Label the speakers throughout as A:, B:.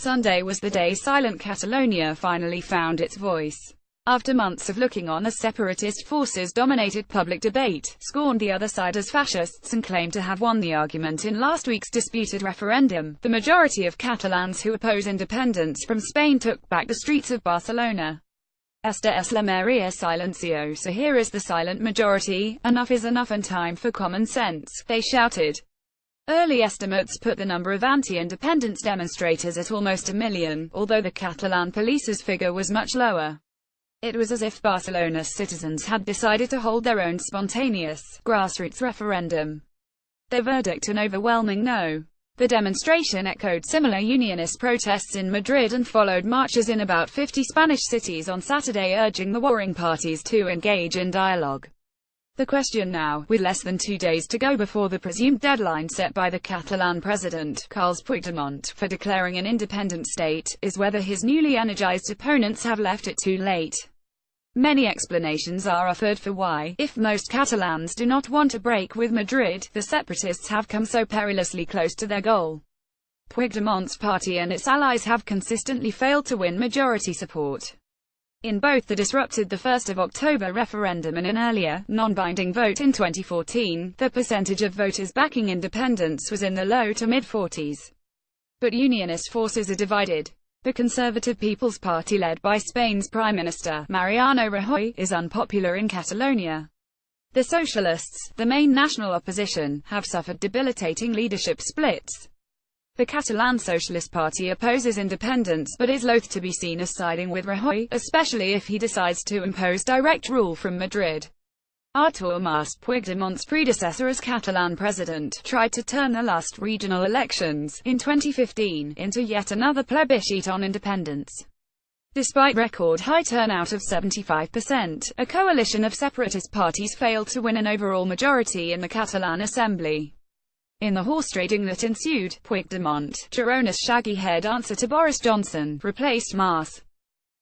A: Sunday was the day Silent Catalonia finally found its voice. After months of looking on as separatist forces dominated public debate, scorned the other side as fascists, and claimed to have won the argument in last week's disputed referendum, the majority of Catalans who oppose independence from Spain took back the streets of Barcelona. Esta es la mayoría silenciosa. Here is the silent majority. Enough is enough and time for common sense, they shouted. Early estimates put the number of anti-independence demonstrators at almost 1 million, although the Catalan police's figure was much lower. It was as if Barcelona's citizens had decided to hold their own spontaneous, grassroots referendum. Their verdict an overwhelming no. The demonstration echoed similar unionist protests in Madrid and followed marches in about 50 Spanish cities on Saturday urging the warring parties to engage in dialogue. The question now, with less than 2 days to go before the presumed deadline set by the Catalan president, Carles Puigdemont, for declaring an independent state, is whether his newly energized opponents have left it too late. Many explanations are offered for why, if most Catalans do not want a break with Madrid, the separatists have come so perilously close to their goal. Puigdemont's party and its allies have consistently failed to win majority support. In both the disrupted 1 October referendum and an earlier, non-binding vote in 2014, the percentage of voters backing independence was in the low to mid-40s. But unionist forces are divided. The Conservative People's Party led by Spain's Prime Minister, Mariano Rajoy, is unpopular in Catalonia. The Socialists, the main national opposition, have suffered debilitating leadership splits. The Catalan Socialist Party opposes independence, but is loath to be seen as siding with Rajoy, especially if he decides to impose direct rule from Madrid. Artur Mas, Puigdemont's predecessor as Catalan president, tried to turn the last regional elections, in 2015, into yet another plebiscite on independence. Despite record high turnout of 75%, a coalition of separatist parties failed to win an overall majority in the Catalan Assembly. In the horse trading that ensued, Puigdemont, Girona's shaggy-haired answer to Boris Johnson, replaced Mas.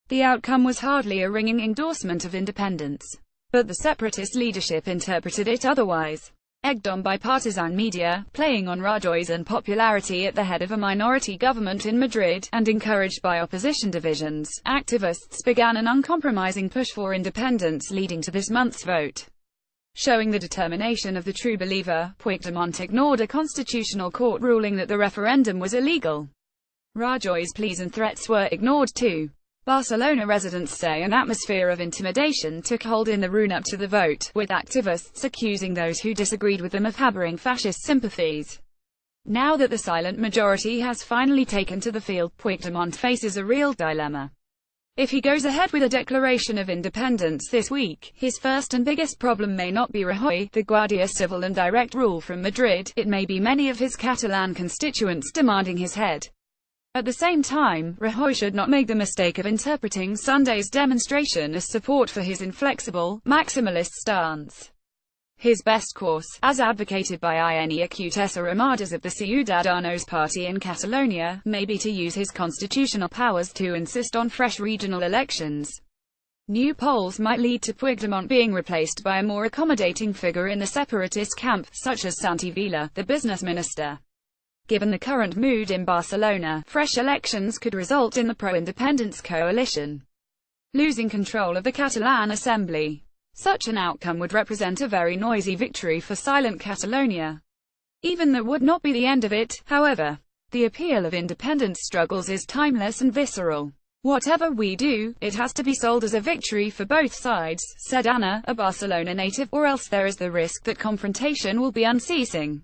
A: The outcome was hardly a ringing endorsement of independence. But the separatist leadership interpreted it otherwise. Egged on by partisan media, playing on Rajoy's unpopularity at the head of a minority government in Madrid, and encouraged by opposition divisions, activists began an uncompromising push for independence leading to this month's vote. Showing the determination of the true believer, Puigdemont ignored a constitutional court ruling that the referendum was illegal. Rajoy's pleas and threats were ignored too. Barcelona residents say an atmosphere of intimidation took hold in the run-up to the vote, with activists accusing those who disagreed with them of harboring fascist sympathies. Now that the silent majority has finally taken to the field, Puigdemont faces a real dilemma. If he goes ahead with a declaration of independence this week, his first and biggest problem may not be Rajoy, the Guardia Civil and direct rule from Madrid, it may be many of his Catalan constituents demanding his head. At the same time, Rajoy should not make the mistake of interpreting Sunday's demonstration as support for his inflexible, maximalist stance. His best course, as advocated by Iñigo Arrimadas of the Ciudadanos party in Catalonia, may be to use his constitutional powers to insist on fresh regional elections. New polls might lead to Puigdemont being replaced by a more accommodating figure in the separatist camp, such as Santi Vila, the business minister. Given the current mood in Barcelona, fresh elections could result in the pro-independence coalition losing control of the Catalan Assembly. Such an outcome would represent a very noisy victory for silent Catalonia. Even that would not be the end of it, however. The appeal of independence struggles is timeless and visceral. Whatever we do, it has to be sold as a victory for both sides, said Anna, a Barcelona native, or else there is the risk that confrontation will be unceasing.